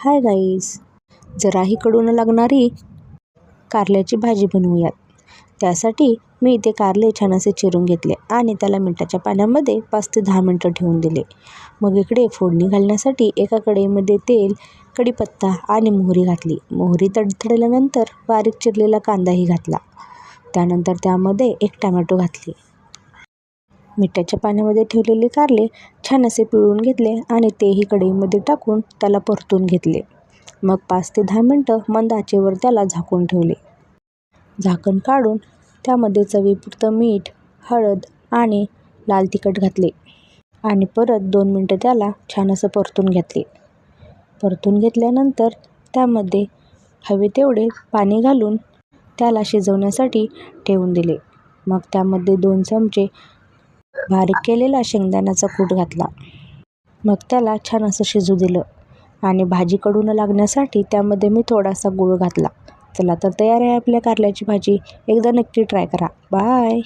Hi guys, जराही कडू न लागणारी कारल्याची भाजी बनवूयात. त्यासाठी मी इथे कारले छान असे चिरून घेतले आणि त्याला मिठाच्या पाण्यामध्ये 5 ते 10 मिनटं ठेवून दिले. मग इकडे फोडणी घालण्यासाठी एका कढईमध्ये तेल, कढीपत्ता आणि मोहरी घातली. मोहरी तडतडल्यानंतर बारीक चिरलेला कांदाही घातला. त्यानंतर त्यामध्ये 1 टोमॅटो घातले. मिठाच्या पाण्यामध्ये ठेवलेले कारले छान असे पिळून घेतले आणि तेही कढईमध्ये टाकून त्याला परतून घेतले. मग 5 ते 10 मिनटं मंद आचेवर त्याला झाकून ठेवले. झाकण काढून त्यामध्ये चवीपुरतं मीठ, हळद आणि लाल तिखट घातले आणि परत 2 मिनटं त्याला छान असं परतून घेतले. परतून घेतल्यानंतर त्यामध्ये हवे तेवढे पाणी घालून त्याला शिजवण्यासाठी ठेवून दिले. मग त्यामध्ये 2 चमचे बारीक केलेला शेंगदाण्याचा कूट घातला. मग त्याला छान असं शिजू दिलं आणि भाजी कडू न लागण्यासाठी त्यामध्ये मी थोडासा गूळ घातला. चला तर तयार आहे आपल्या कारल्याची भाजी. एकदा नक्की ट्राय करा. बाय.